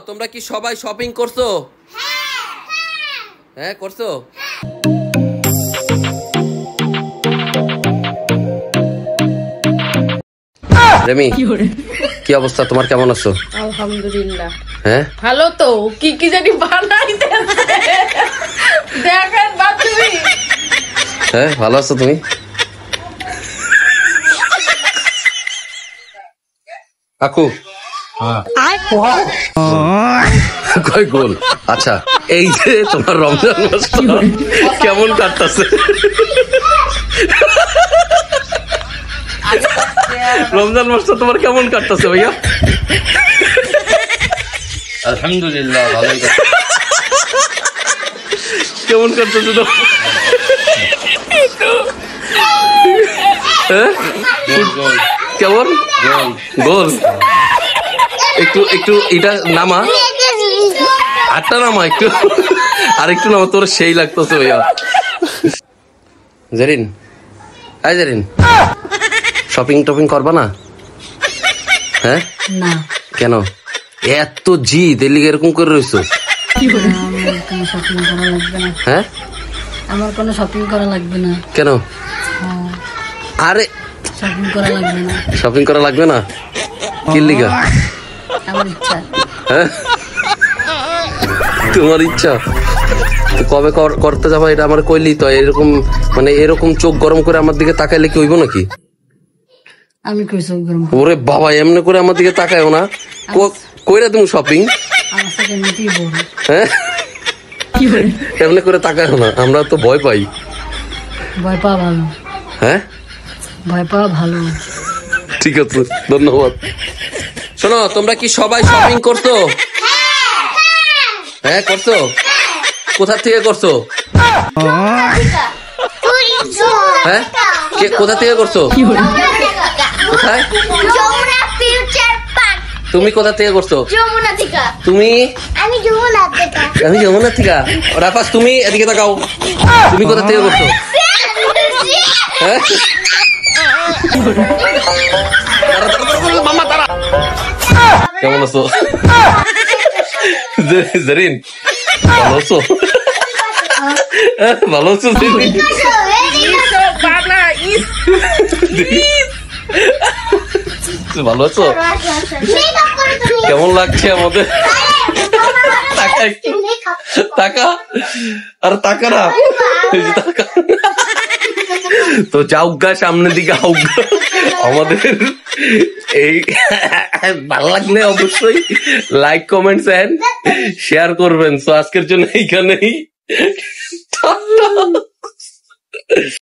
তোমরা কি সবাই শপিং করছো? হ্যাঁ করছো। রেমি কি অবস্থা তোমার, কেমন আছো? আলহামদুলিল্লাহ। হ্যাঁ ভালো তো। কি কি জানি বানাইতে দেখেন বাচ্চুমি। হ্যাঁ ভালো আছো তুমি? কাকু কয় গোল। আচ্ছা এই যে তোমার রমজান মাসটা কেমন কাটতেছে? রমজান মাসটা তোমার কেমন কাটতেছে ভাইয়া? আলহামদুলিল্লাহ ভালোই কাটছে। কেমন কাটতেছে তো? কেমন গোল? একটু একটু এটা নামা, আটটা নামা একটু, আর একটু নামা, তোর সেই লাগতেছে ভাইয়া। জারিন আই জারিন, শপিং টপিং করবা না? হ্যাঁ না। কেন এত জিদ এর লিগে এরকম করে রইছো? হ্যাঁ আমার কোনো শপিং করা লাগবে না। কেন? আরে শপিং করা লাগবে না। শপিং করা লাগবে না কি লিগা? আমার ইচ্ছা। হ্যাঁ তোমার ইচ্ছা তো কবে করতে যাবা এটা আমার কইলি তো। এরকম মানে এরকম চোখ গরম করে আমার দিকে তাকাইলে কি হইব নাকি? আমি কই চোখ গরম? ওরে বাবা এমনি করে আমার দিকে তাকায়ও না। কইরা তুমি শপিং? আমার সাথে এমনিতেই বড়। হ্যাঁ এমনি করে তাকায়ও না, আমরা তো ভয় পাই। ভয় পাওয়া ভালো। হ্যাঁ ভয় পাওয়া ভালো। ঠিক আছে ধন্যবাদ। শোনো তোমরা কি সবাই শপিং করছো? হ্যাঁ করছো। কোথা থেকে করছো? হ্যাঁ কোথা থেকে করছো? কোথায়? তুমি কোথা থেকে করছো? তুমি? আমি যমুনা থেকে। রাফাস তুমি এদিকে তাকাও, তুমি কোথা থেকে করছো? হ্যাঁ কেমন আছো? জারিন ভালো আছো? ভালো আছো? ভালো আছো? কেমন লাগছে আমাদের? টাকা একটু টাকা আর টাকা না টাকা তো যাওগা সামনের দিকে আউগা। আমাদের এই ভালো লাগলে অবশ্যই লাইক কমেন্টস এন্ড শেয়ার করবেন। তো আজকের জন্য এইখানেই।